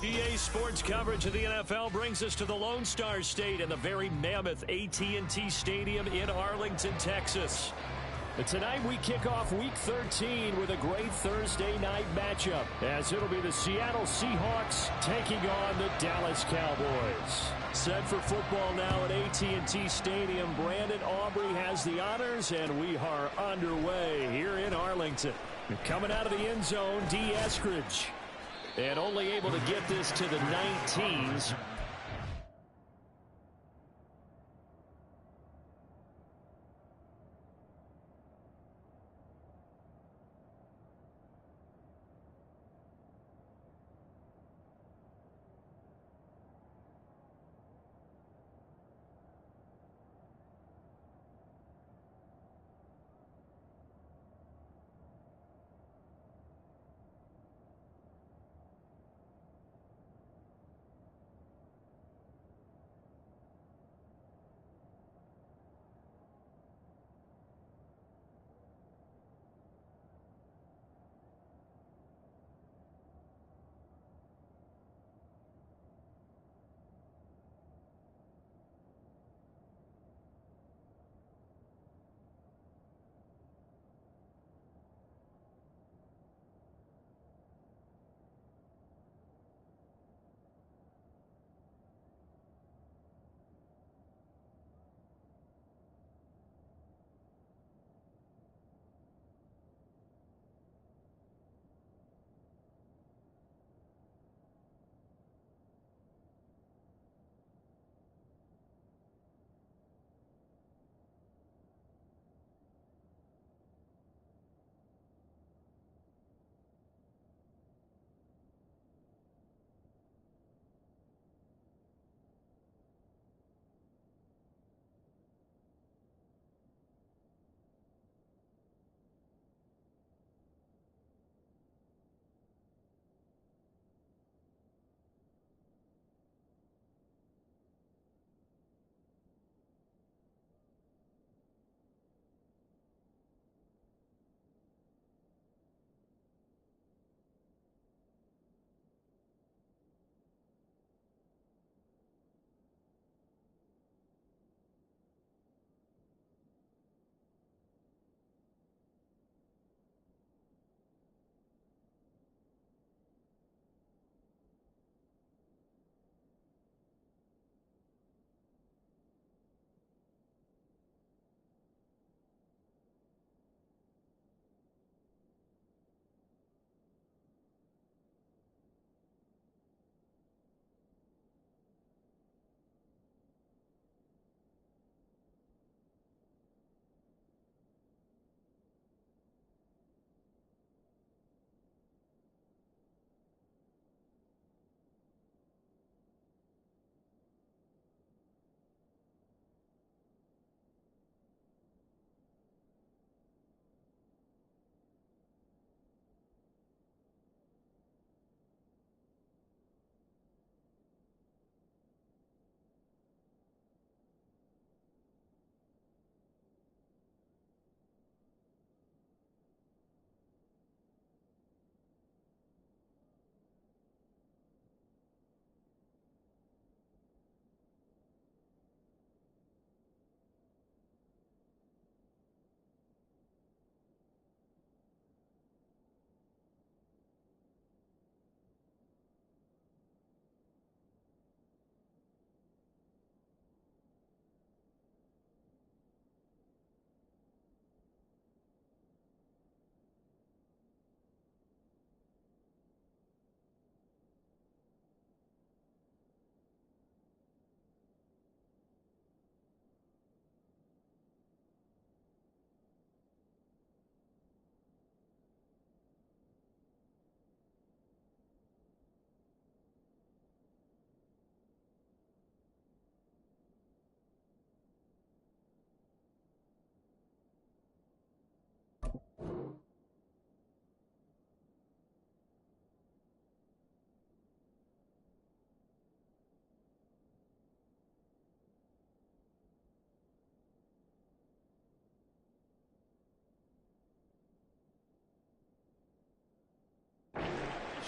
EA Sports coverage of the NFL brings us to the Lone Star State and the very mammoth AT&T Stadium in Arlington, Texas. But tonight we kick off Week 13 with a great Thursday night matchup, as it'll be the Seattle Seahawks taking on the Dallas Cowboys. Set for football now at AT&T Stadium. Brandon Aubrey has the honors, and we are underway here in Arlington. Coming out of the end zone, D. Eskridge. And only able to get this to the 19s.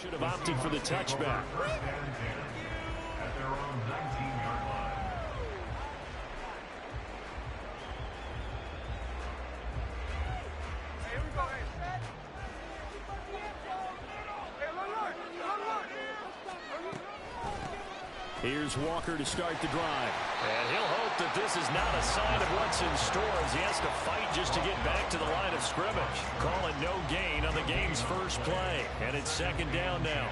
Should have opted for the touchback. Here's Walker to start the drive. And he'll hope that this is not a sign of what's in store as he has to fight just to get back to the line of scrimmage. Call it no gain on the game's first play. And it's second down now.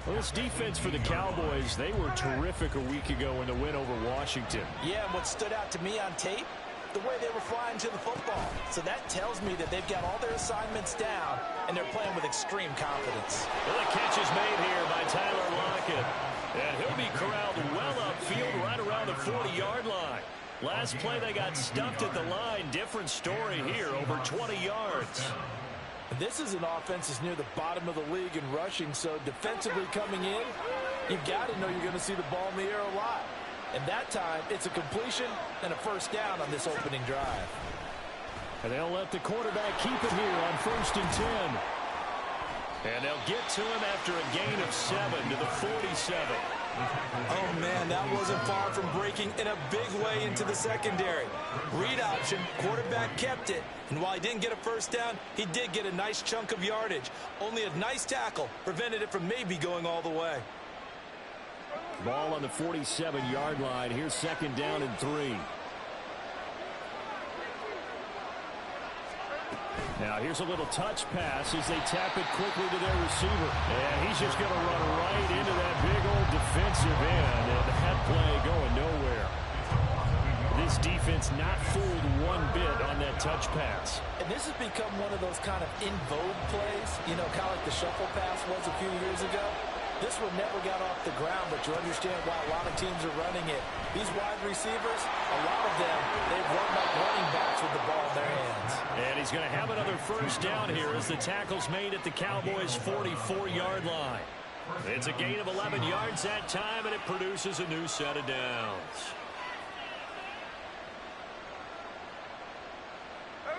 Well, this defense for the Cowboys, they were terrific a week ago in the win over Washington. Yeah, and what stood out to me on tape, the way they were flying to the football. So that tells me that they've got all their assignments down, and they're playing with extreme confidence. Well, the catch is made here by Tyler Lockett. And he'll be corralled well upfield right around the 40-yard line. Last play, they got stuffed at the line. Different story here, over 20 yards. This is an offense that's near the bottom of the league in rushing, so defensively coming in, you've got to know you're going to see the ball in the air a lot. And that time, it's a completion and a first down on this opening drive. And they'll let the quarterback keep it here on 1st and 10. And they'll get to him after a gain of 7 to the 47. Oh, man, that wasn't far from breaking in a big way into the secondary. Read option, quarterback kept it. And while he didn't get a first down, he did get a nice chunk of yardage. Only a nice tackle prevented it from maybe going all the way. Ball on the 47-yard line. Here's second down and 3. Now here's a little touch pass as they tap it quickly to their receiver. And he's just going to run right into that big old defensive end. And that play going nowhere. This defense not fooled one bit on that touch pass. And this has become one of those kind of in vogue plays. You know, kind of like the shuffle pass was a few years ago. This one never got off the ground, but you understand why a lot of teams are running it. These wide receivers, a lot of them, they've run like running backs with the ball in their hands. And he's going to have another first down here as the tackle's made at the Cowboys' 44-yard line. It's a gain of 11 yards that time, and it produces a new set of downs.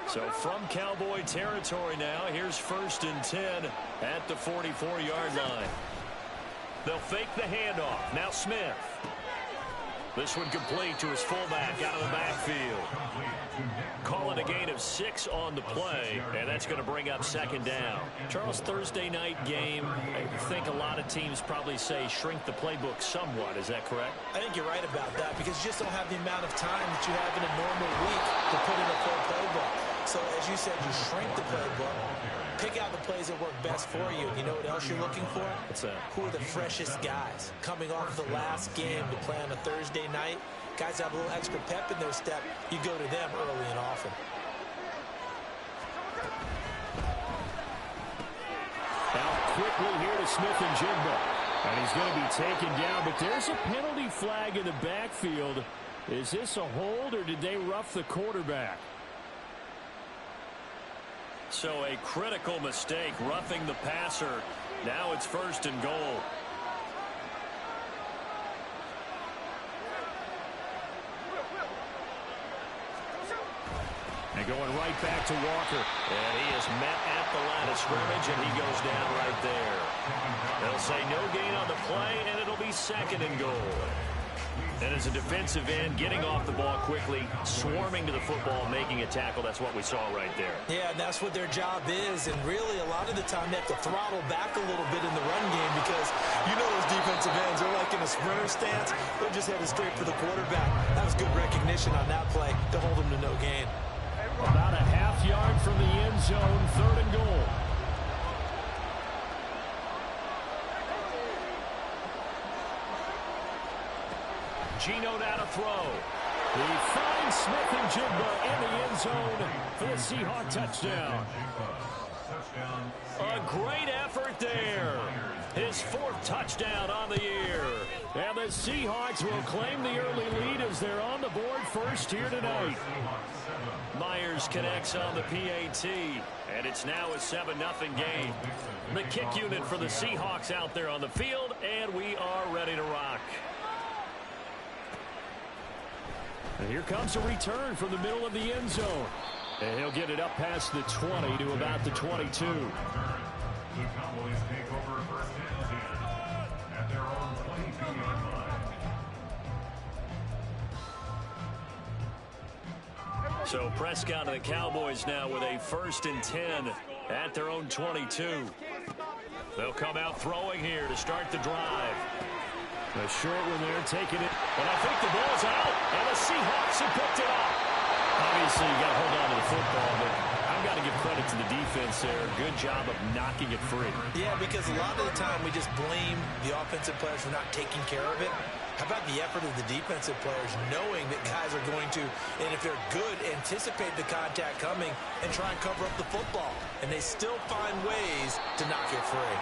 So from Cowboy territory now, here's 1st and 10 at the 44-yard line. They'll fake the handoff. Now Smith. This one complete to his fullback out of the backfield. Calling a gain of 6 on the play, and that's going to bring up second down. Charles, Thursday night game, I think a lot of teams probably say shrink the playbook somewhat. Is that correct? I think you're right about that because you just don't have the amount of time that you have in a normal week to put in a full playbook. So as you said, you shrink the playbook. Pick out the plays that work best for you. You know what else you're looking for? What's that? Who are the freshest guys? Coming off the last game to play on a Thursday night, guys have a little extra pep in their step. You go to them early and often. Now quickly here to Smith and Jigba. And he's going to be taken down, but there's a penalty flag in the backfield. Is this a hold, or did they rough the quarterback? So a critical mistake, roughing the passer. Now it's 1st and goal. And going right back to Walker. And he is met at the line of scrimmage, and he goes down right there. They'll say no gain on the play, and it'll be 2nd and goal. And as a defensive end, getting off the ball quickly, swarming to the football, making a tackle, that's what we saw right there. Yeah, and that's what their job is. And really, a lot of the time, they have to throttle back a little bit in the run game because you know those defensive ends are like in a sprinter stance. They're just headed straight for the quarterback. That was good recognition on that play to hold him to no gain. About a half yard from the end zone, 3rd and goal. Gino now to throw. He finds Smith and Jigba in the end zone for the Seahawk touchdown. A great effort there. His 4th touchdown on the year. And the Seahawks will claim the early lead as they're on the board first here tonight. Myers connects on the PAT, and it's now a 7-0 game. The kick unit for the Seahawks out there on the field, and we are ready to rock. And here comes a return from the middle of the end zone. And he'll get it up past the 20 to about the 22. So Prescott and the Cowboys now with a 1st and 10 at their own 22. They'll come out throwing here to start the drive. A short one there, taking it. And I think the ball's out. And the Seahawks have picked it up. Obviously, you got to hold on to the football, but I've got to give credit to the defense there. Good job of knocking it free. Yeah, because a lot of the time we just blame the offensive players for not taking care of it. How about the effort of the defensive players knowing that guys are going to, and if they're good, anticipate the contact coming and try and cover up the football. And they still find ways to knock it free.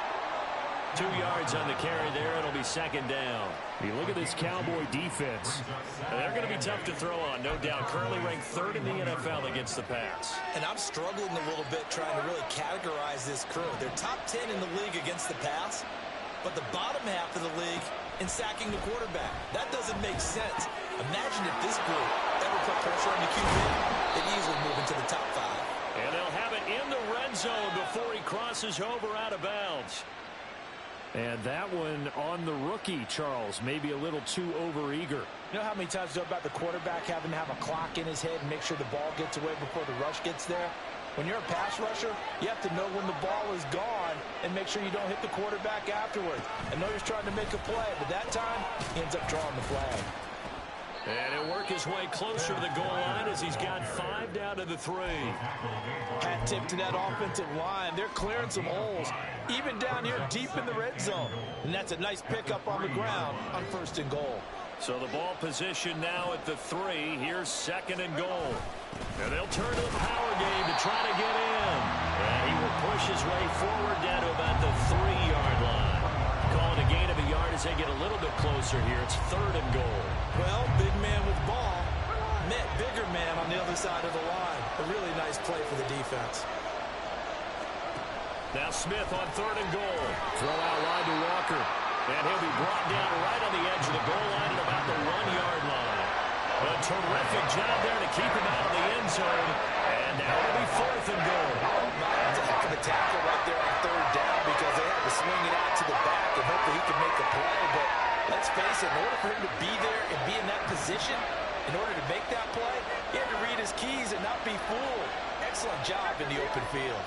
2 yards on the carry there. It'll be 2nd down. You look at this Cowboy defense. They're going to be tough to throw on, no doubt. Currently ranked 3rd in the NFL against the pass. And I'm struggling a little bit trying to really categorize this crew. They're top 10 in the league against the pass, but the bottom half of the league in sacking the quarterback. That doesn't make sense. Imagine if this group ever put pressure on the QB, they'd easily move into the top 5. And they'll have it in the red zone before he crosses over out of bounds. And that one on the rookie, Charles, maybe a little too overeager. You know how many times you know about the quarterback having to have a clock in his head and make sure the ball gets away before the rush gets there? When you're a pass rusher, you have to know when the ball is gone and make sure you don't hit the quarterback afterwards. I know he's trying to make a play, but that time he ends up drawing the flag. And he'll work his way closer to the goal line as he's got 5 down to the 3. Hat tip to that offensive line. They're clearing some holes, even down here deep in the red zone. And that's a nice pickup on the ground on 1st and goal. So the ball position now at the 3. Here's 2nd and goal. And they'll turn to the power game to try to get in. And he will push his way forward down to about the 3-yard line. Calling a gain of a yard as they get a little bit closer here. It's 3rd and goal. Well, big man with ball met bigger man on the other side of the line. A really nice play for the defense. Now Smith on 3rd and goal. Throw out wide to Walker. And he'll be brought down right on the edge of the goal line at about the 1-yard line. A terrific job there to keep him out of the end zone. And now it'll be 4th and goal. That's a heck of a tackle right there on 3rd down because they had to swing it out to the back and hope that he could make a play. But let's face it, in order for him to be there and be in that position, in order to make that play, he had to read his keys and not be fooled. Excellent job in the open field.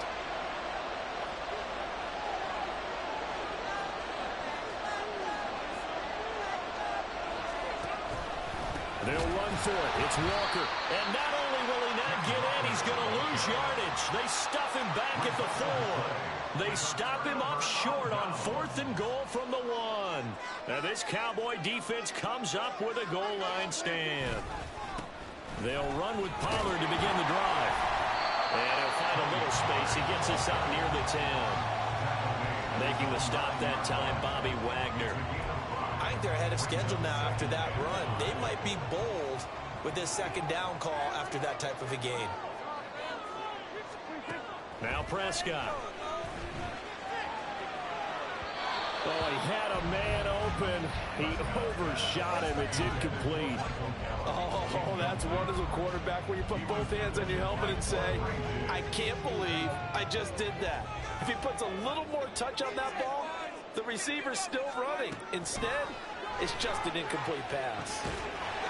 They'll run for it. It's Walker. And not only will he not get in, he's going to lose yardage. They stuff him back at the 4. They stop him up short on 4th and goal from the 1. Now this Cowboy defense comes up with a goal line stand. They'll run with Pollard to begin the drive. And he'll find a little space. He gets us up near the 10. Making the stop that time, Bobby Wagner. I think they're ahead of schedule now after that run. They might be bold with this 2nd down call after that type of a game. Now Prescott. Oh, he had a man open. He overshot him. It's incomplete. Oh, that's one as a quarterback where you put both hands on your helmet and say, I can't believe I just did that. If he puts a little more touch on that ball, the receiver's still running. Instead, it's just an incomplete pass.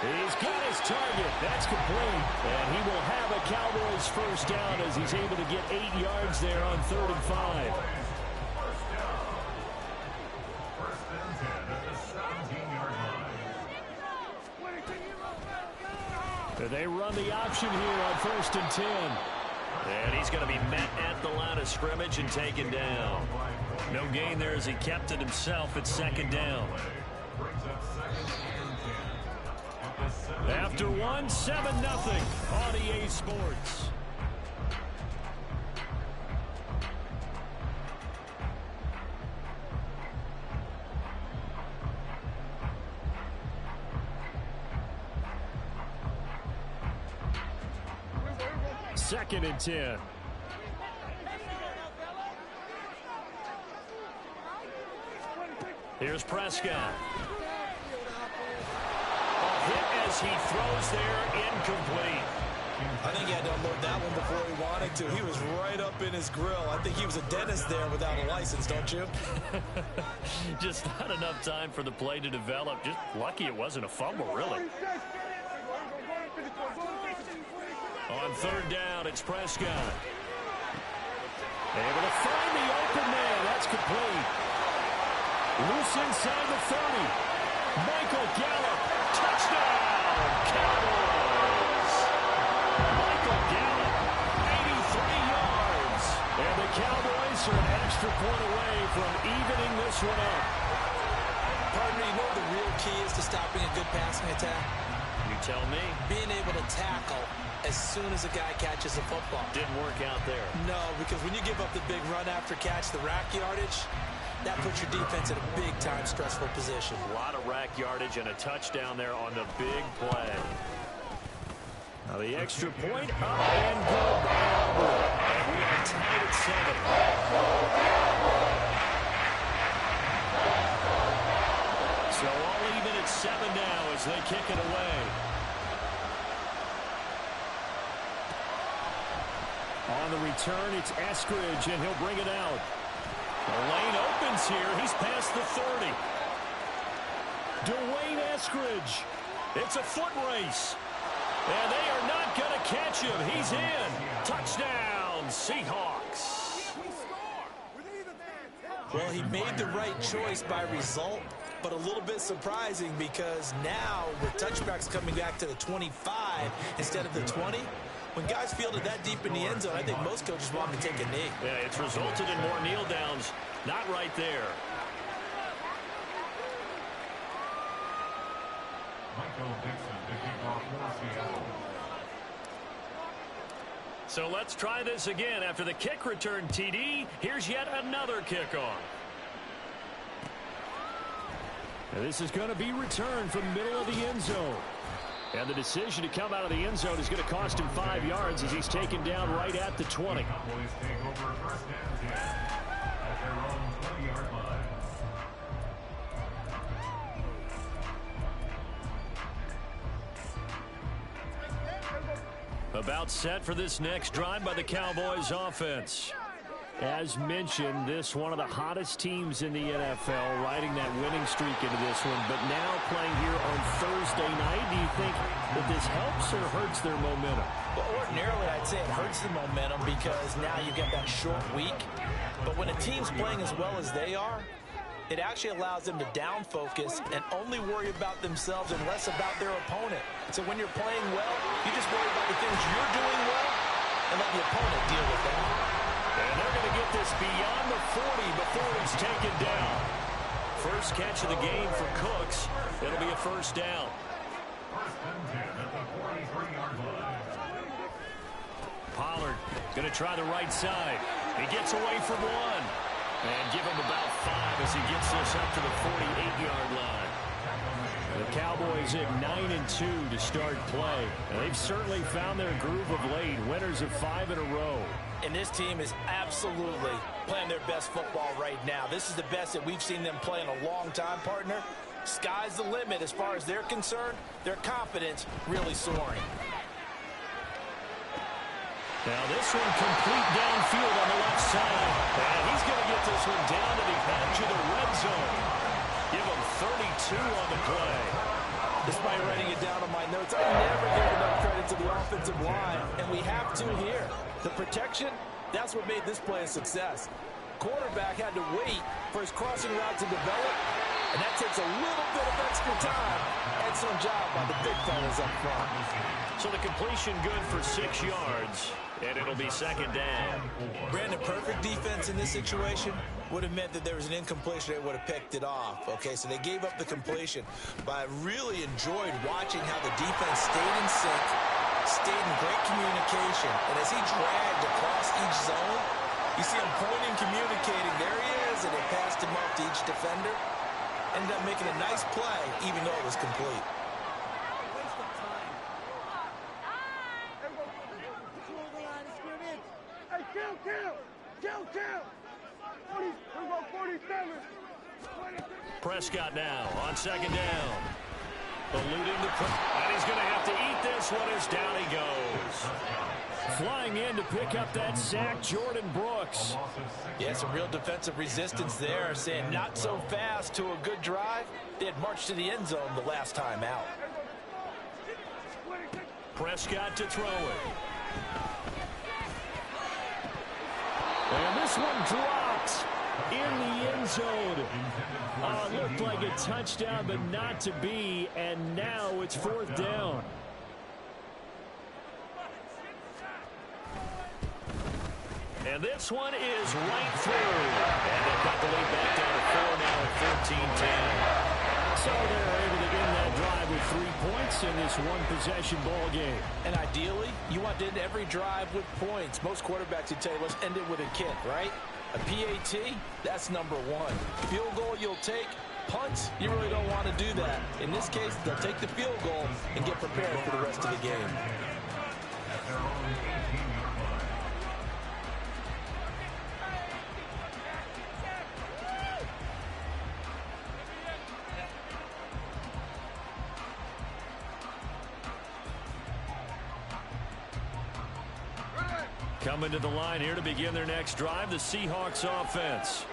He's got his target. That's complete. And he will have a Cowboys 1st down as he's able to get 8 yards there on 3rd and 5. They run the option here on 1st and 10. And he's going to be met at the line of scrimmage and taken down. No gain there as he kept it himself at 2nd down. After 1, 7-0 on EA Sports. Second and 10. Here's Prescott. A hit as he throws there, incomplete. I think he had to unload that one before he wanted to. He was right up in his grill. I think he was a dentist there without a license, don't you? Just not enough time for the play to develop. Just lucky it wasn't a fumble, really. On third down, it's Prescott. Able to find the open man. That's complete. Loose inside the 30. Michael Gallup. Touchdown, Cowboys. Michael Gallup, 83 yards. And the Cowboys are an extra point away from evening this one up. Partner, you know what the real key is to stopping a good passing attack? You tell me. Being able to tackle as soon as a guy catches a football. Didn't work out there. No, because when you give up the big run after catch, the rack yardage, that puts your defense in a big-time stressful position. A lot of rack yardage and a touchdown there on the big play. Now the extra point up and good by Auburn. And we are tied at 7. So all even at 7 now as they kick it away. On the return, it's Eskridge, and he'll bring it out. The lane opens here. He's past the 30. Dwayne Eskridge. It's a foot race. And they are not going to catch him. He's in. Touchdown, Seahawks. Well, he made the right choice by result, but a little bit surprising because now with touchbacks coming back to the 25 instead of the 20, when guys fielded that deep in the end zone, I think most coaches want him to take a knee. Yeah, it's resulted in more kneel downs. Not right there. So let's try this again. After the kick return TD, here's yet another kickoff. And this is going to be returned from middle of the end zone. And the decision to come out of the end zone is going to cost him 5 yards as he's taken down right at the 20. About set for this next drive by the Cowboys offense. As mentioned, this one of the hottest teams in the NFL, riding that winning streak into this one, but now playing here on Thursday night. Do you think that this helps or hurts their momentum? Well, ordinarily, I'd say it hurts the momentum because now you get that short week. But when a team's playing as well as they are, it actually allows them to down focus and only worry about themselves and less about their opponent. So when you're playing well, you just worry about the things you're doing well and let the opponent deal with that. And they're going to get this beyond the 40 before he's taken down. First catch of the game for Cooks. It'll be a first down. Pollard going to try the right side. He gets away from one. And give him about 5 as he gets this up to the 48-yard line. The Cowboys at 9-2 to start play. And they've certainly found their groove of late. Winners of 5 in a row. And this team is absolutely playing their best football right now. This is the best that we've seen them play in a long time, partner. Sky's the limit as far as they're concerned. Their confidence really soaring. Now this one complete downfield on the left side. And he's going to get this one down to the edge of the red zone. Give him 32 on the play. Despite writing it down on my notes, I never give enough credit to the offensive line, and we have to here. The protection, that's what made this play a success. Quarterback had to wait for his crossing route to develop, and that takes a little bit of extra time. Excellent job by the big fellas up front. So the completion good for 6 yards, and it'll be second down. Brandon, perfect defense in this situation would have meant that there was an incompletion. They would have picked it off. Okay, so they gave up the completion. But I really enjoyed watching how the defense stayed in sync, stayed in great communication. And as he dragged across each zone, you see him pointing, communicating. There he is, and they passed him up to each defender. Ended up making a nice play, even though it was complete. Prescott now on second down. Eluding the and he's going to have to eat this one as down he goes. Flying in to pick up that sack, Jordan Brooks. Yeah, some real defensive resistance there, saying not so fast to a good drive. They had marched to the end zone the last time out. Prescott to throw it. And this one dropped in the end zone. It looked like a touchdown, but not to be. And now it's 4th down. And this one is right through. And they've got the lead back down to 4 now at 14-10. So they're able to end that drive with 3 points in this one-possession ball game. And ideally, you want to end every drive with points. Most quarterbacks would tell you, let's end it with a kick, right? A PAT, that's number 1. Field goal you'll take. Punts, you really don't want to do that. In this case, they'll take the field goal and get prepared for the rest of the game. Coming to the line here to begin their next drive, the Seahawks offense.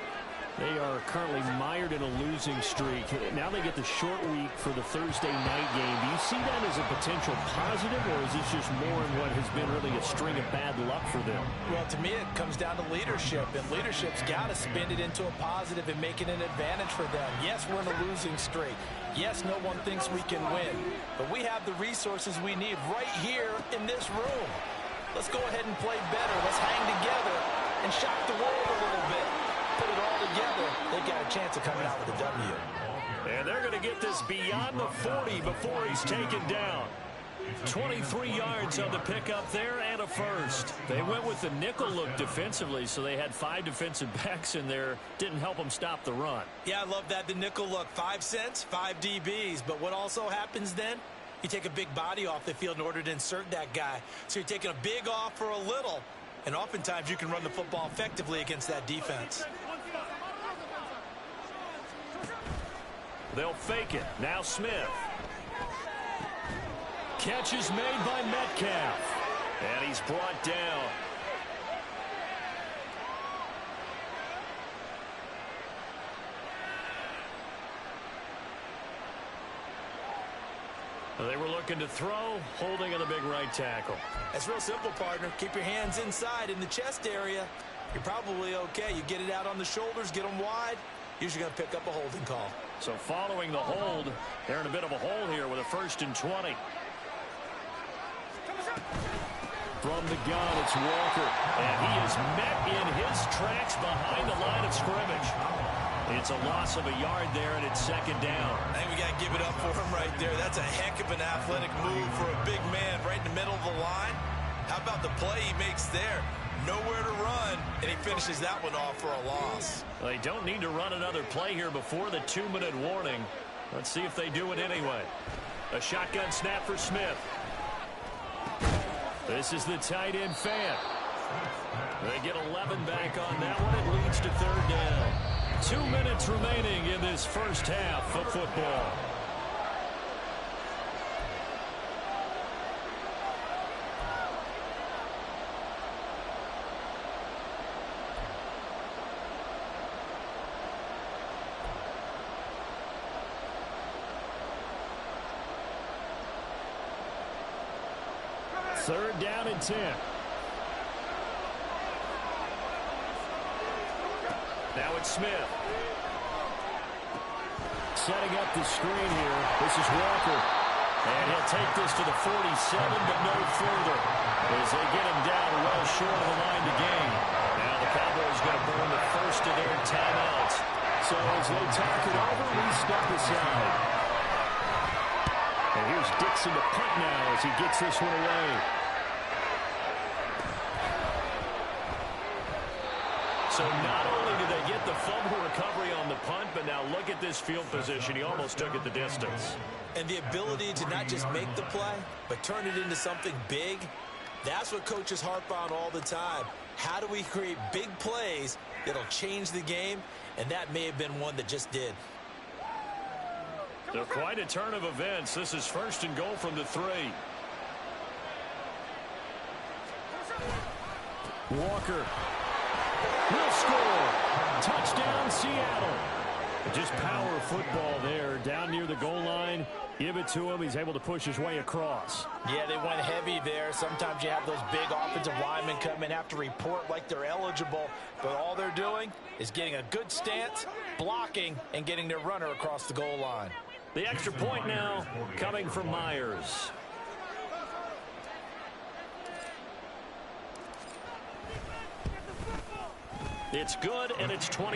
They are currently mired in a losing streak. Now they get the short week for the Thursday night game. Do you see that as a potential positive, or is this just more in what has been really a string of bad luck for them? Well, to me, it comes down to leadership, and leadership's got to spin it into a positive and make it an advantage for them. Yes, we're in a losing streak. Yes, no one thinks we can win, but we have the resources we need right here in this room. Let's go ahead and play better. Let's hang together and shock the world a little bit. Put it all together, they got a chance of coming out with a W. And they're going to get this beyond the 40 before he's taken down. 23 yards on the pickup there and a first. They went with the nickel look defensively, so they had 5 defensive backs in there. Didn't help them stop the run. Yeah, I love that, the nickel look. 5 cents, 5 DBs. But what also happens then? You take a big body off the field in order to insert that guy. So you're taking a big off for a little. And oftentimes you can run the football effectively against that defense. They'll fake it. Now Smith. Catch is made by Metcalf. And he's brought down. They were looking to throw, holding on the big right tackle. That's real simple, partner. Keep your hands inside in the chest area. You're probably okay. You get it out on the shoulders, get them wide. Usually going to pick up a holding call. So following the hold, they're in a bit of a hole here with a 1st and 20. From the gun, it's Walker. And he is met in his tracks behind the line of scrimmage. It's a loss of a yard there, and it's 2nd down. I think we got to give it up for him right there. That's a heck of an athletic move for a big man right in the middle of the line. How about the play he makes there? Nowhere to run, and he finishes that one off for a loss. Well, they don't need to run another play here before the 2-minute warning. Let's see if they do it anyway. A shotgun snap for Smith. This is the tight end fan. They get 11 back on that one. It leads to 3rd down. 2 minutes remaining in this first half of football. Third down and 10. Now it's Smith. Setting up the screen here. This is Walker. And he'll take this to the 47, but no further. As they get him down well short of the line to gain. Now the Cowboys going to burn the first of their timeouts. So as they talk it over, we step aside. And here's Dixon to punt now as he gets this one away. So not only did they get the fumble recovery on the punt, but now look at this field position. He almost took it the distance. And the ability to not just make the play, but turn it into something big, that's what coaches harp on all the time. How do we create big plays that'll change the game? And that may have been one that just did. So quite a turn of events. This is 1st and goal from the 3. Walker will score. Touchdown, Seattle. Just power football there, down near the goal line. Give it to him. He's able to push his way across. Yeah, they went heavy there. Sometimes you have those big offensive linemen come in, have to report like they're eligible, but all they're doing is getting a good stance, blocking, and getting their runner across the goal line. The extra point now coming from Myers. It's good, and it's 21-10.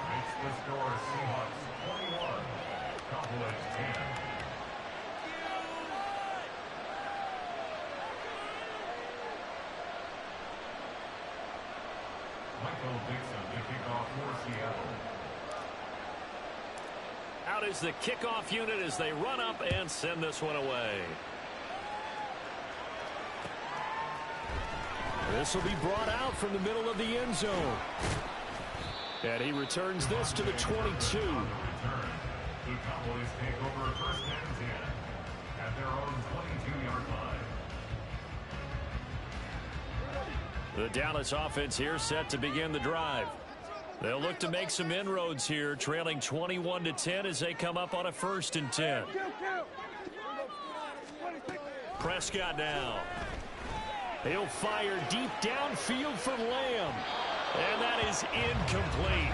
Makes the score Seahawks 21, Cowboys 10. Michael Dixon to kick off for Seattle. Out is the kickoff unit as they run up and send this one away. This will be brought out from the middle of the end zone. And he returns this to the 22. The Cowboys take over first and 10 at their own 22-yard line. The Dallas offense here set to begin the drive. They'll look to make some inroads here, trailing 21-10 as they come up on a 1st and 10. Prescott now. He'll fire deep downfield for Lamb. And that is incomplete.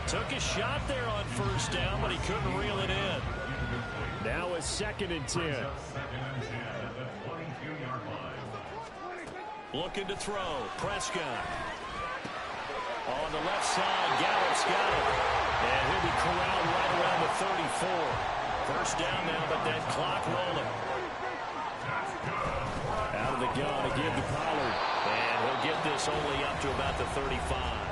Took a shot there on 1st down, but he couldn't reel it in. Now a 2nd and 10. Looking to throw. Prescott. On the left side, Gallup's got it. And he'll be corralled right around the 34. 1st down now, but that clock rolling. Out of the gun again to Pollard. And he'll get this only up to about the 35.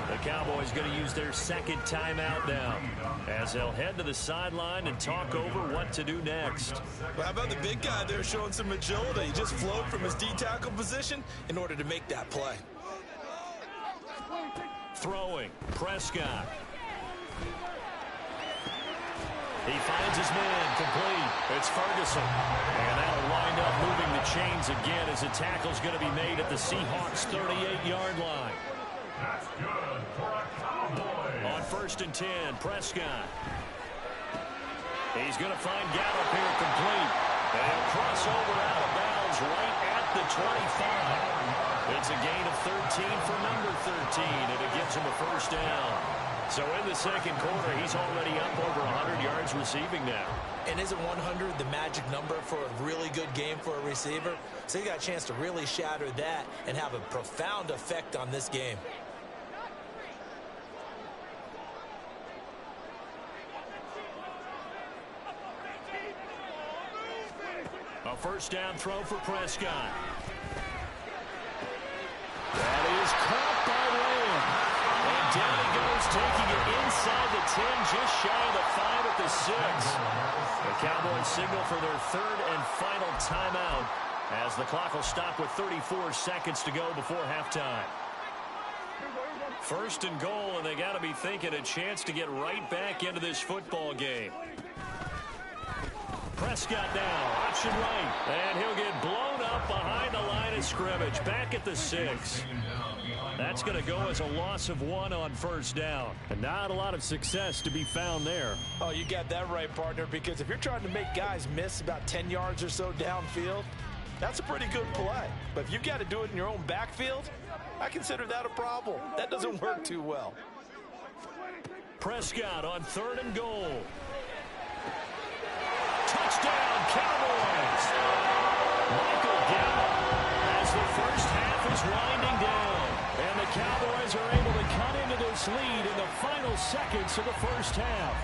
The Cowboys going to use their 2nd timeout now as they'll head to the sideline and talk over what to do next. Well, how about the big guy there showing some agility? He just flowed from his D-tackle position in order to make that play. Throwing. Prescott. He finds his man complete. It's Ferguson. And that'll wind up moving the chains again as the tackle's going to be made at the Seahawks' 38-yard line. That's good for a Cowboy. On 1st and 10, Prescott. He's going to find Gallup here complete. And he'll cross over out of bounds right at the 25. It's a gain of 13 for number 13, and it gives him a 1st down. So in the 2nd quarter, he's already up over 100 yards receiving now. And isn't 100 the magic number for a really good game for a receiver? So he got a chance to really shatter that and have a profound effect on this game. A 1st down throw for Prescott. That is caught by Lamb. And down he goes, taking it inside the 10, just shy of the 5 at the 6. The Cowboys signal for their 3rd and final timeout as the clock will stop with 34 seconds to go before halftime. 1st and goal, and they got to be thinking a chance to get right back into this football game. Prescott now, option right, and he'll get blown up behind the line of scrimmage, back at the 6. That's going to go as a loss of 1 on 1st down. And not a lot of success to be found there. Oh, you got that right, partner, because if you're trying to make guys miss about 10 yards or so downfield, that's a pretty good play. But if you've got to do it in your own backfield, I consider that a problem. That doesn't work too well. Prescott on 3rd and goal. Touchdown, Cowboys! Michael Gallup as the 1st half is winding down. And the Cowboys are able to cut into this lead in the final seconds of the 1st half.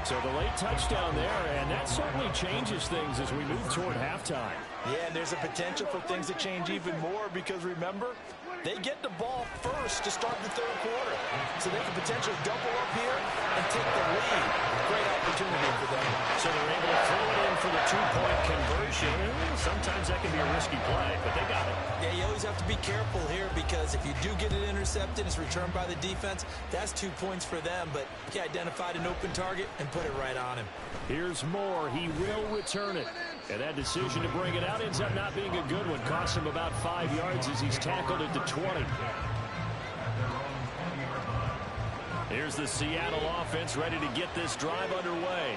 So the late touchdown there, and that certainly changes things as we move toward halftime. Yeah, and there's a potential for things to change even more because, remember, they get the ball first to start the 3rd quarter. So they can potentially double up here and take the lead. Great opportunity for them. So they're able to throw it in for the 2-point conversion. Sometimes that can be a risky play, but they got it. Yeah, you always have to be careful here because if you do get it intercepted, it's returned by the defense. That's 2 points for them, but he identified an open target and put it right on him. Here's Moore. He will return it. And that decision to bring it out ends up not being a good one. Costs him about 5 yards as he's tackled at the 20. Here's the Seattle offense ready to get this drive underway.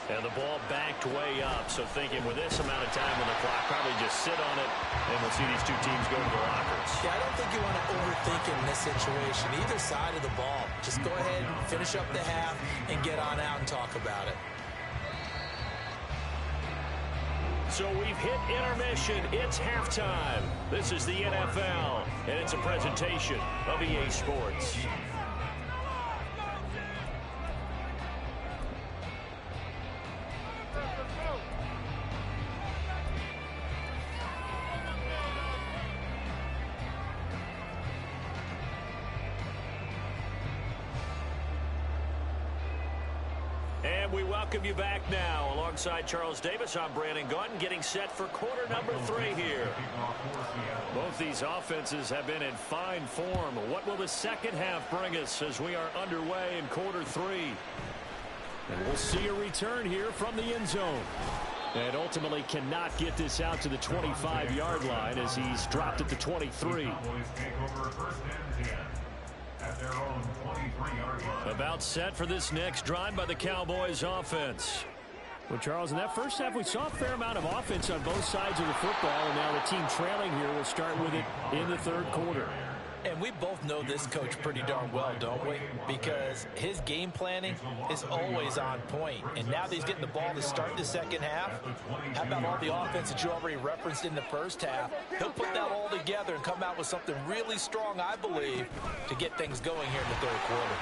And the ball backed way up. So thinking with this amount of time on the clock, probably just sit on it, and we'll see these two teams go to the lockers. Yeah, I don't think you want to overthink it in this situation. Either side of the ball. Just go ahead, finish up the half, and get on out and talk about it. So we've hit intermission. It's halftime. This is the NFL, and it's a presentation of EA Sports. We welcome you back now. Alongside Charles Davis, I'm Brandon Gaudin, getting set for quarter number 3 here. Both these offenses have been in fine form. What will the second half bring us as we are underway in quarter 3? And we'll see a return here from the end zone. And ultimately cannot get this out to the 25-yard line as he's dropped at the 23. About set for this next drive by the Cowboys offense. Well, Charles, in that first half, we saw a fair amount of offense on both sides of the football, and now the team trailing here will start with it in the third quarter. And we both know this coach pretty darn well, don't we? Because his game planning is always on point. And now that he's getting the ball to start the second half, how about all the offense that you already referenced in the first half? He'll put that all together and come out with something really strong, I believe, to get things going here in the third quarter.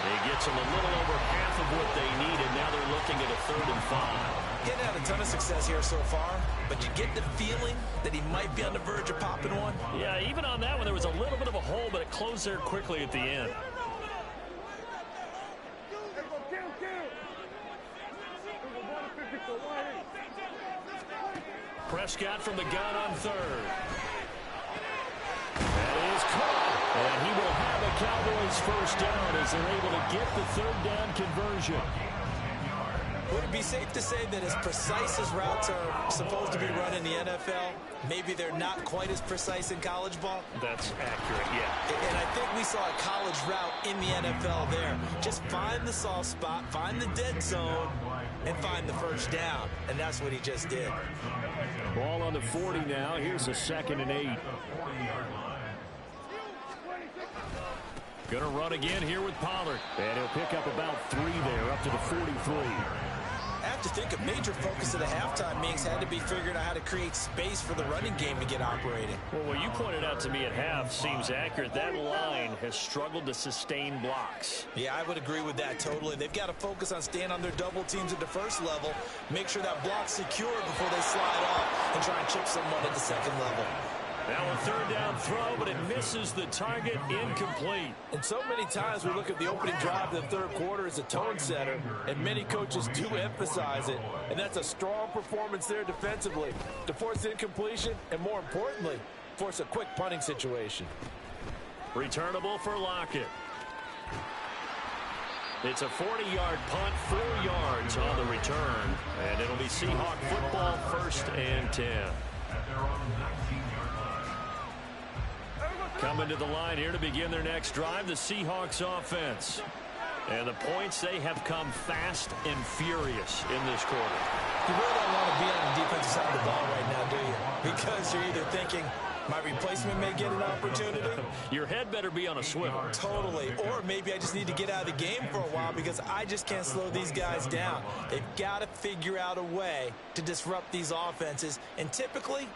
He gets them a little over half of what they need, and now they're looking at a 3rd and 5. Getting had a ton of success here so far, but you get the feeling that he might be on the verge of popping one. Yeah, even on that one, there was a little bit of a hole, but it closed there quickly at the end. Prescott from the gun on 3rd. That is caught. And he will have a Cowboys first down as they're able to get the 3rd down conversion. Would it be safe to say that as precise as routes are supposed to be run in the NFL, maybe they're not quite as precise in college ball? That's accurate, yeah. And I think we saw a college route in the NFL there. Just find the soft spot, find the dead zone, and find the first down. And that's what he just did. Ball on the 40 now. Here's a 2nd and 8. Going to run again here with Pollard. And he'll pick up about 3 there, up to the 43. I have to think a major focus of the halftime meetings had to be figuring out how to create space for the running game to get operating. Well, what you pointed out to me at half seems accurate. That line has struggled to sustain blocks. Yeah, I would agree with that totally. They've got to focus on staying on their double teams at the first level, make sure that block's secure before they slide off and try and chip someone at the second level. Now a 3rd down throw, but it misses the target, incomplete. And so many times we look at the opening drive of the third quarter as a tone setter, and many coaches do emphasize it. And that's a strong performance there defensively to force incompletion and, more importantly, force a quick punting situation. Returnable for Lockett. It's a 40-yard punt, 4 yards on the return. And it'll be Seahawk football, 1st and 10. Coming to the line here to begin their next drive, the Seahawks offense. And the points, they have come fast and furious in this quarter. You really don't want to be on the defensive side of the ball right now, do you? Because you're either thinking, my replacement may get an opportunity. Your head better be on a swivel. Totally. Or maybe I just need to get out of the game for a while because I just can't slow these guys down. They've got to figure out a way to disrupt these offenses. And typically,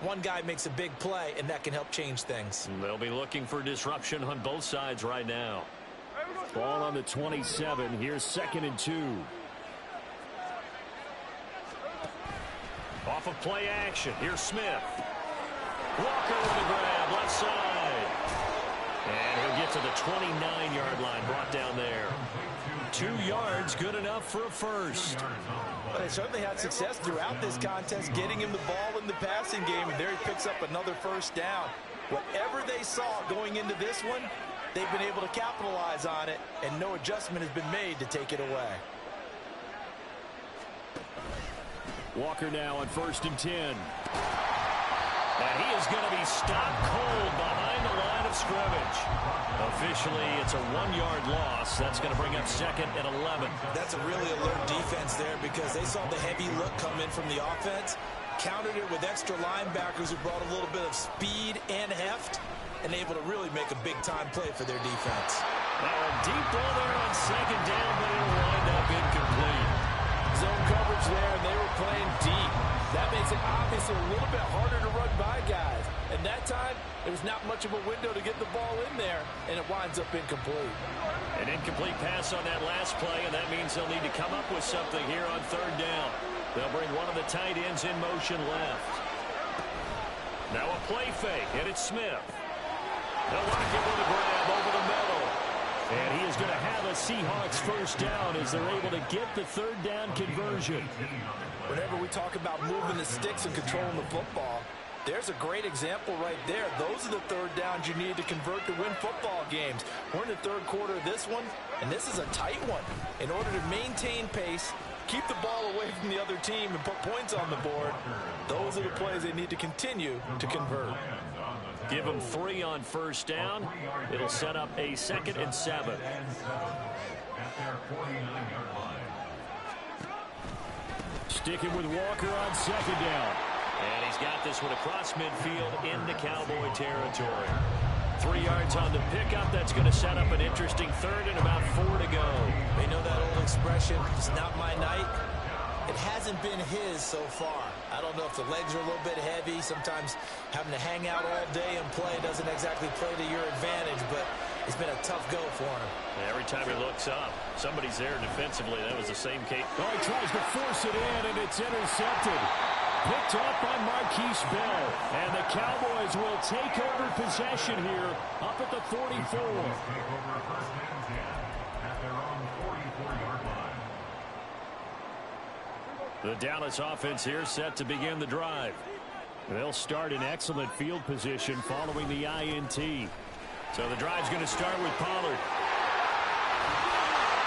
one guy makes a big play, and that can help change things. They'll be looking for disruption on both sides right now. Ball on the 27. Here's 2nd and 2. Off of play action. Here's Smith. Walker with the grab, left side. And he'll get to the 29-yard line, brought down there. 2 yards, good enough for a first. Well, they certainly had success throughout this contest, getting him the ball in the passing game, and there he picks up another first down. Whatever they saw going into this one, they've been able to capitalize on it, and no adjustment has been made to take it away. Walker now on 1st and 10. And he is going to be stopped cold behind the line of scrimmage. Officially, it's a 1-yard loss. That's going to bring up 2nd and 11. That's a really alert defense there because they saw the heavy look come in from the offense, countered it with extra linebackers who brought a little bit of speed and heft, and able to really make a big-time play for their defense. Now a deep ball there on 2nd down, but it'll wind up incomplete. Zone coverage there, and they were playing deep. That makes it obviously a little bit harder to run by guys. And that time, there was not much of a window to get the ball in there, and it winds up incomplete. An incomplete pass on that last play, and that means they'll need to come up with something here on 3rd down. They'll bring one of the tight ends in motion left. Now a play fake, and it's Smith. They'll lock it with a grab over the middle. And he is going to have a Seahawks 1st down as they're able to get the 3rd down conversion. Whenever we talk about moving the sticks and controlling the football, there's a great example right there. Those are the 3rd downs you need to convert to win football games. We're in the 3rd quarter of this one, and this is a tight one. In order to maintain pace, keep the ball away from the other team, and put points on the board, those are the plays they need to continue to convert. Give them 3 on 1st down. It'll set up a 2nd and 7. Sticking with Walker on 2nd down. And he's got this one across midfield into Cowboy territory. 3 yards on the pickup. That's going to set up an interesting 3rd and about 4 to go. They know that old expression, it's not my night. It hasn't been his so far. I don't know if the legs are a little bit heavy. Sometimes having to hang out all day and play doesn't exactly play to your advantage, but it's been a tough go for him. Every time he looks up, somebody's there defensively. That was the same case. Oh, he tries to force it in, and it's intercepted. Picked up by Marquise Bell. And the Cowboys will take over possession here up at the 44. The Dallas offense here set to begin the drive. They'll start in excellent field position following the INT. So the drive's going to start with Pollard.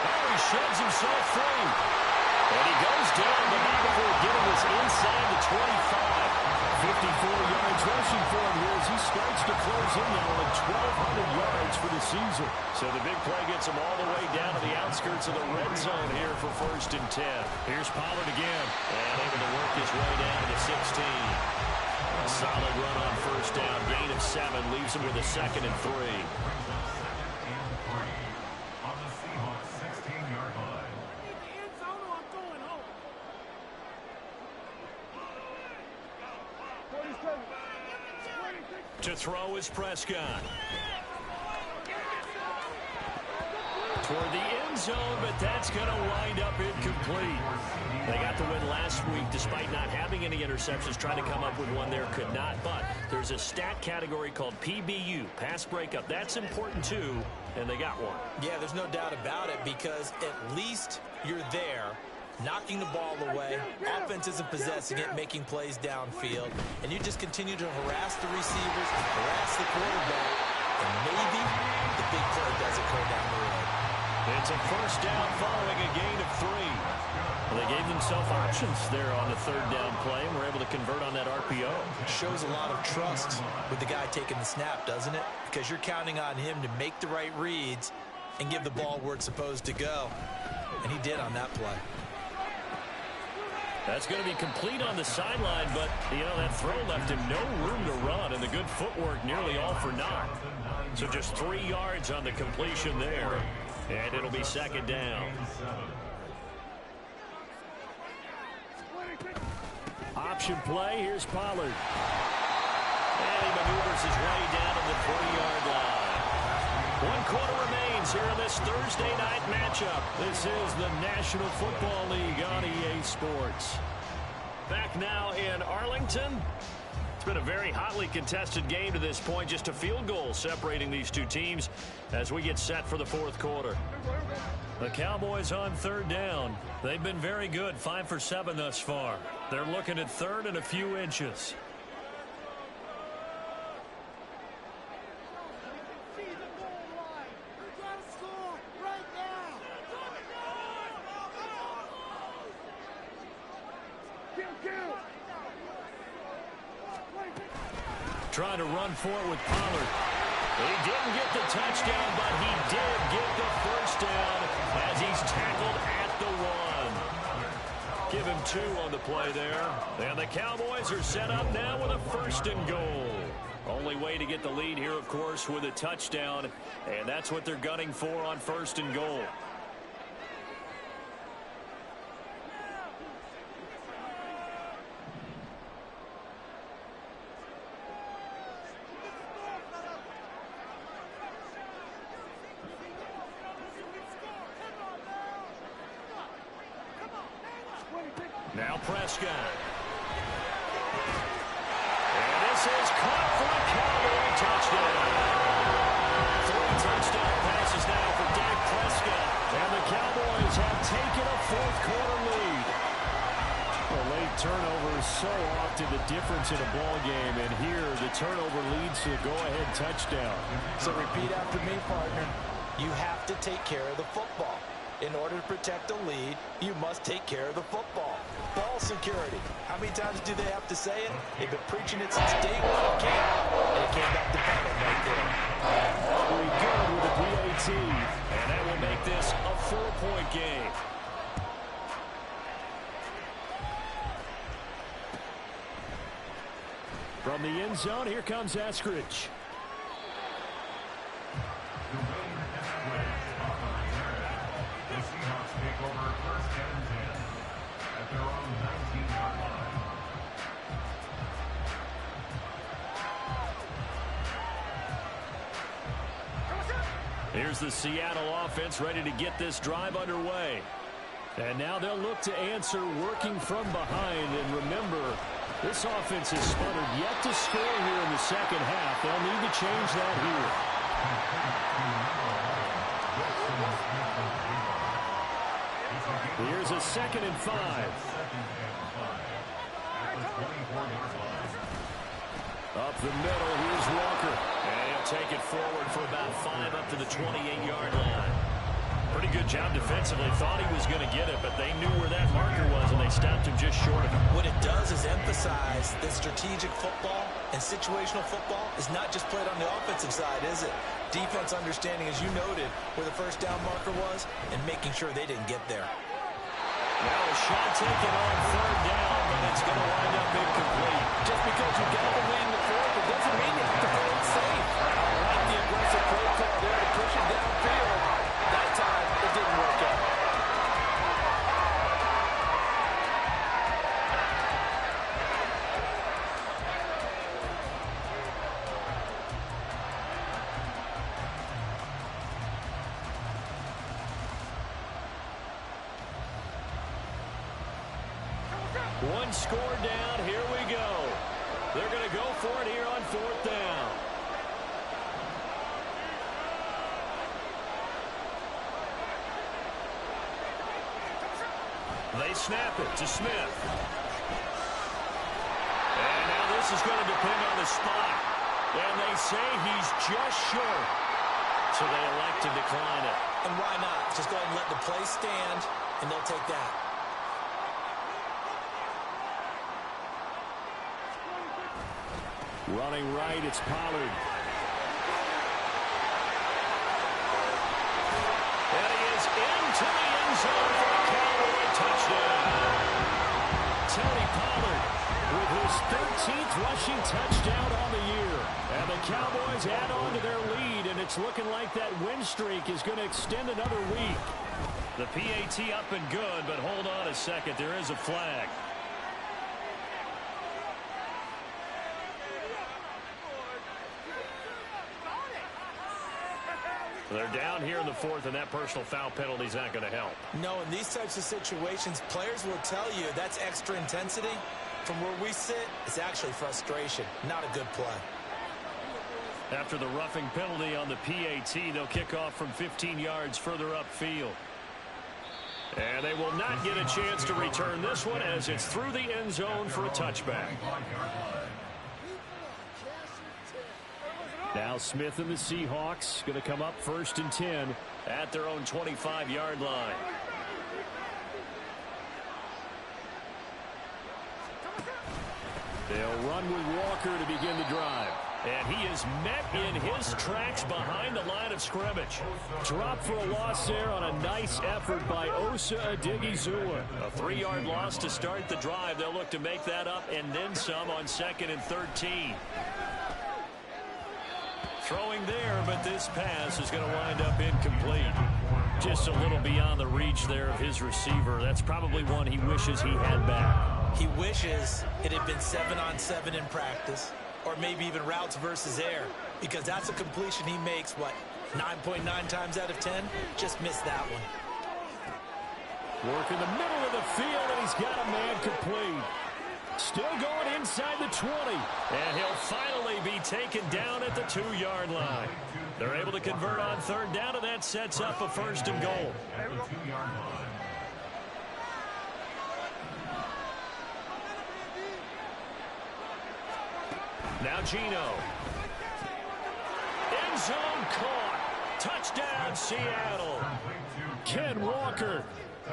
Oh, he sheds himself free. And he goes down, but not before getting this inside the 25. 54 yards rushing for him here as he starts to close in now at 1,200 yards for the season. So the big play gets him all the way down to the outskirts of the red zone here for 1st and 10. Here's Pollard again. And able to work his way down to the 16. A solid run on 1st down. Gain of 7 leaves him with a 2nd and 3. To throw is Prescott. Toward the end zone, but that's going to wind up incomplete. They got the win last week despite not having any interceptions. Trying to come up with one there, could not. But there's a stat category called PBU, pass breakup. That's important too, and they got one. Yeah, there's no doubt about it because at least you're there, knocking the ball away. Offense isn't possessing it, making plays downfield. And you just continue to harass the receivers, harass the quarterback, and maybe the big play doesn't go down the road. It's a 1st down following a gain of 3. Well, they gave themselves options there on the 3rd down play and were able to convert on that RPO. Shows a lot of trust with the guy taking the snap, doesn't it? Because you're counting on him to make the right reads and give the ball where it's supposed to go. And he did on that play. That's going to be complete on the sideline, but, you know, that throw left him no room to run, and the good footwork nearly all for naught. So just 3 yards on the completion there, and it'll be 2nd down. Option play, here's Pollard. And he maneuvers his way down to the 40-yard line. 1 quarter remains here in this Thursday night matchup. This is the National Football League on EA Sports. Back now in Arlington. It's been a very hotly contested game to this point. Just a field goal separating these two teams as we get set for the 4th quarter. The Cowboys on 3rd down. They've been very good, 5 for 7 thus far. They're looking at 3rd and a few inches. Trying to run for it with Pollard. He didn't get the touchdown, but he did get the first down as he's tackled at the 1. Give him 2 on the play there. And the Cowboys are set up now with a 1st and goal. Only way to get the lead here, of course, with a touchdown. And that's what they're gunning for on 1st and goal. Now Prescott. And this is caught for a Cowboy touchdown. 3 touchdown passes now for Dak Prescott. And the Cowboys have taken a 4th-quarter lead. A late turnover is so often the difference in a ball game. And here, the turnover leads to a go-ahead touchdown. So repeat after me, partner. You have to take care of the football. In order to protect a lead, you must take care of the football. Ball security. How many times do they have to say it? They've been preaching it since day 1 of camp, and it came back to bite them right there. Very good with the PAT, and that will make this a 4-point game. From the end zone, here comes Eskridge. Take over 1st and 10 at their own 19-yard line. Here's the Seattle offense ready to get this drive underway. And now they'll look to answer working from behind. And remember, this offense has sputtered yet to score here in the 2nd half. They'll need to change that here. Here's a 2nd and 5. Up the middle, here's Walker. And he'll take it forward for about 5 up to the 28-yard line. Pretty good job defensively. Thought he was going to get it, but they knew where that marker was, and they stopped him just short of it. What it does is emphasize that strategic football and situational football is not just played on the offensive side, is it? Defense understanding, as you noted, where the first down marker was and making sure they didn't get there. Now a shot taken on 3rd down, but it's going to wind up incomplete. Just because you got the win the 4th, it doesn't mean you have to play it safe. I like the aggressive play call there to push it downfield. That time, it didn't work out. One score down, here we go. They're going to go for it here on 4th down. They snap it to Smith. And now this is going to depend on the spot. And they say he's just short. So they elect to decline it. And why not? Just go ahead and let the play stand, and they'll take that. Running right, it's Pollard. And he is into the end zone for a Cowboy touchdown. Tony Pollard with his 13th rushing touchdown on the year. And the Cowboys add on to their lead, and it's looking like that win streak is going to extend another week. The PAT up and good, but hold on a second. There is a flag. They're down here in the 4th, and that personal foul penalty is not going to help. No, in these types of situations, players will tell you that's extra intensity. From where we sit, it's actually frustration, not a good play. After the roughing penalty on the PAT, they'll kick off from 15 yards further upfield. And they will not get a chance to return this one as it's through the end zone for a touchback. Now Smith and the Seahawks going to come up 1st and 10 at their own 25-yard line. They'll run with Walker to begin the drive. And he is met in his tracks behind the line of scrimmage. Drop for a loss there on a nice effort by Osa Odighizuwa. A 3-yard loss to start the drive. They'll look to make that up and then some on 2nd and 13. Throwing there, but this pass is going to wind up incomplete. Just a little beyond the reach there of his receiver. That's probably one he wishes he had back. He wishes it had been 7-on-7 in practice, or maybe even routes versus air, because that's a completion he makes, what, 9.9 times out of 10? Just missed that one. Work in the middle of the field, and he's got a man complete. Still going inside the 20. And he'll finally be taken down at the 2-yard line. They're able to convert on 3rd down, and that sets up a 1st and goal. At the 2-yard line. Now Gino. End zone caught. Touchdown, Seattle. Ken Walker.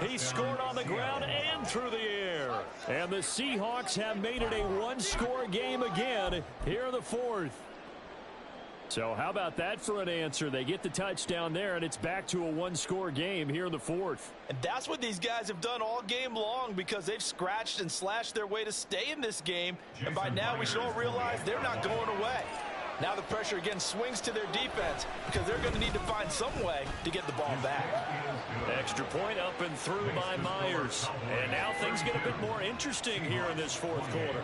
He scored on the ground and through the air. And the Seahawks have made it a 1-score game again here in the 4th. So how about that for an answer? They get the touchdown there, and it's back to a 1-score game here in the 4th. And that's what these guys have done all game long, because they've scratched and slashed their way to stay in this game. And by now we should all realize they're not going away. Now the pressure again swings to their defense, because they're going to need to find some way to get the ball back. Extra point up and through by Myers. And now things get a bit more interesting here in this 4th quarter.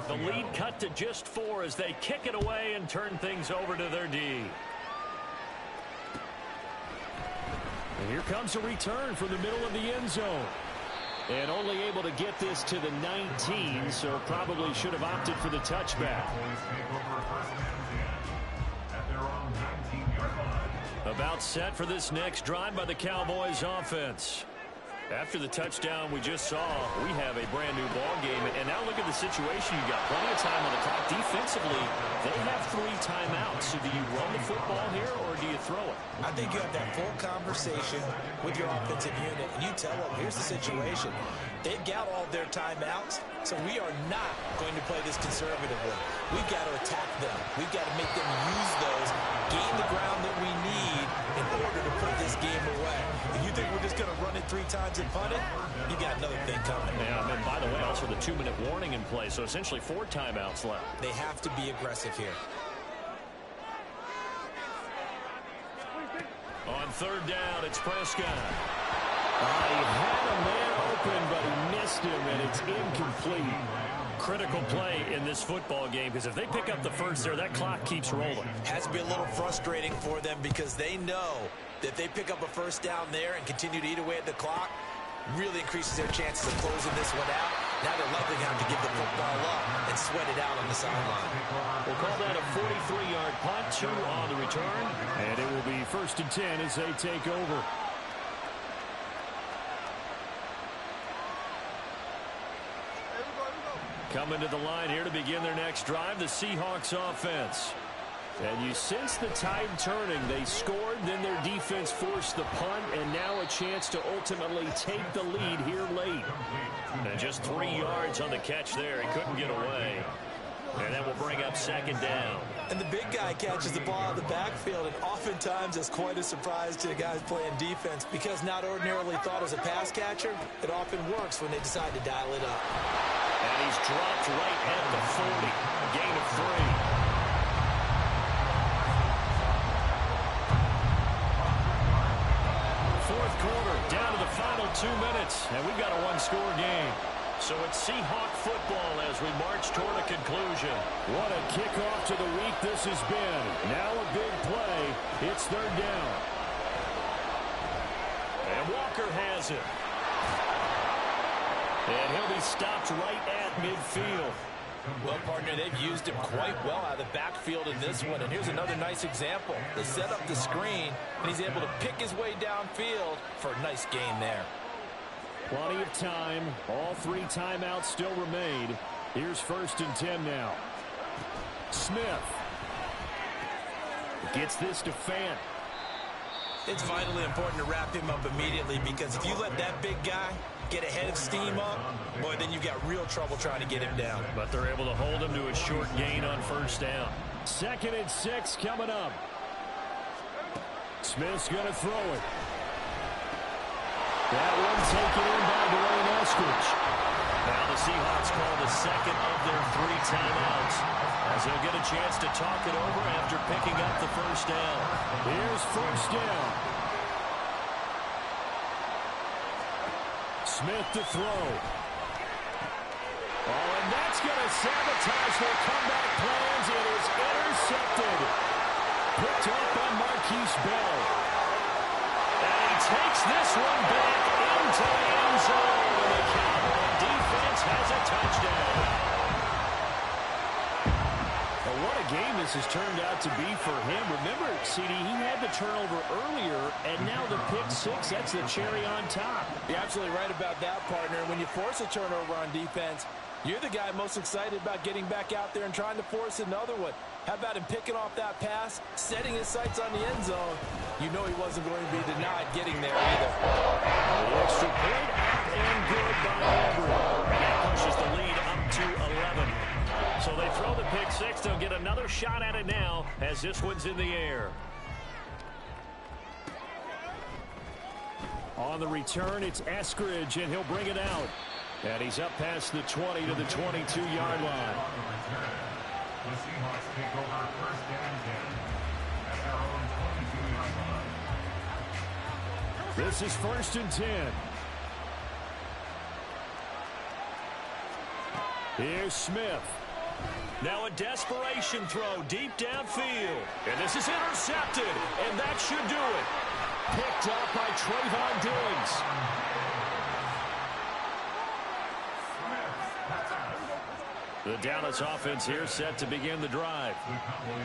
The lead cut to just 4 as they kick it away and turn things over to their D. And here comes a return from the middle of the end zone. And only able to get this to the 19, so probably should have opted for the touchback. About set for this next drive by the Cowboys offense. After the touchdown we just saw, we have a brand new ball game. And now look at the situation. You got plenty of time on the clock. Defensively, they have 3 timeouts. So do you run the football here or do you throw it? I think you have that full conversation with your offensive unit, and you tell them, here's the situation. They've got all their timeouts, so we are not going to play this conservatively. We've got to attack them. We've got to make them use those, gain the ground that we need in order to put this game away. If you think we're just going to run it 3 times and punt it, you got another thing coming. Yeah, and by the way, also the 2-minute warning in play, so essentially 4 timeouts left. They have to be aggressive here. On 3rd down, it's Prescott. He had a man open, but he missed him, and it's incomplete. Critical play in this football game, because if they pick up the 1st there, that clock keeps rolling. Has to be a little frustrating for them, because they know that if they pick up a 1st down there and continue to eat away at the clock, really increases their chances of closing this one out. Now they're likely going to have to give the football up and sweat it out on the sideline. We'll call that a 43-yard punt, 2 on the return. And it will be 1st and 10 as they take over. Coming to the line here to begin their next drive, the Seahawks offense. And you sense the tide turning. They scored, then their defense forced the punt, and now a chance to ultimately take the lead here late. And just 3 yards on the catch there. He couldn't get away. And that will bring up 2nd down. And the big guy catches the ball out of the backfield, and oftentimes it's quite a surprise to the guys playing defense, because not ordinarily thought as a pass catcher, it often works when they decide to dial it up. And he's dropped right at the 40. Gain of 3. Fourth quarter, down to the final 2 minutes, and we've got a 1-score game. So it's Seahawk football as we march toward a conclusion. What a kickoff to the week this has been. Now a big play. It's 3rd down. And Walker has it. And he'll be stopped right at midfield. Well, partner, they've used him quite well out of the backfield in this one. And here's another nice example. They set up the screen, and he's able to pick his way downfield for a nice gain there. Plenty of time. All 3 timeouts still remain. Here's 1st and 10 now. Smith gets this to Fant. It's vitally important to wrap him up immediately because if you let that big guy get ahead of steam up, boy, then you've got real trouble trying to get him down. But they're able to hold him to a short gain on first down. 2nd and 6 coming up. Smith's going to throw it. That one taken in by Dwayne Eskridge. Now the Seahawks call the second of their 3 timeouts as they'll get a chance to talk it over after picking up the first down. Here's first down. Smith to throw. Oh, and that's going to sabotage their comeback plans. It is intercepted. Picked up by Marquise Bell. And he takes this one back into the end zone. And the Cowboy defense has a touchdown. Well, what a game this has turned out to be for him. Remember, CD, he had the turnover earlier, and now the pick 6, that's the cherry on top. You're absolutely right about that, partner. When you force a turnover on defense, you're the guy most excited about getting back out there and trying to force another one. How about him picking off that pass, setting his sights on the end zone? You know he wasn't going to be denied getting there either. The extra point up and good by Aubrey. That pushes the lead up to 11. So they throw the pick 6. They'll get another shot at it now as this one's in the air. On the return, it's Eskridge, and he'll bring it out. And he's up past the 20 to the 22-yard line. The Seahawks take over first and 10 at their own 22-yard line. This is 1st and 10. Here's Smith. Now a desperation throw deep downfield. And this is intercepted. And that should do it. Picked up by Trayvon Diggs. The Dallas offense here set to begin the drive.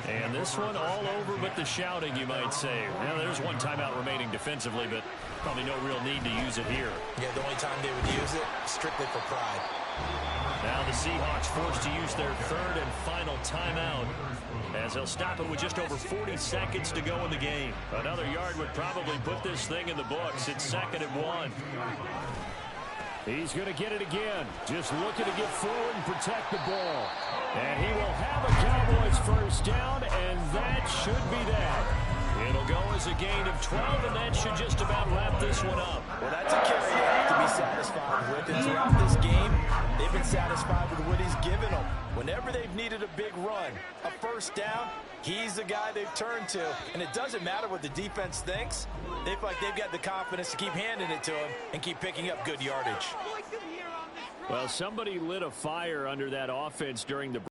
And this one all over but the shouting, you might say. Now, there's one timeout remaining defensively, but probably no real need to use it here. Yeah, the only time they would use it, strictly for pride. Now the Seahawks forced to use their 3rd and final timeout as they'll stop it with just over 40 seconds to go in the game. Another yard would probably put this thing in the books. It's 2nd and 1. He's going to get it again. Just looking to get forward and protect the ball. And he will have a Cowboys first down, and that should be that. It'll go as a gain of 12, and that should just about wrap this one up. Well, that's a carry you have to be satisfied with. And throughout this game, they've been satisfied with what he's given them. Whenever they've needed a big run, a first down, he's the guy they've turned to. And it doesn't matter what the defense thinks. They feel like they've got the confidence to keep handing it to him and keep picking up good yardage. Well, somebody lit a fire under that offense during the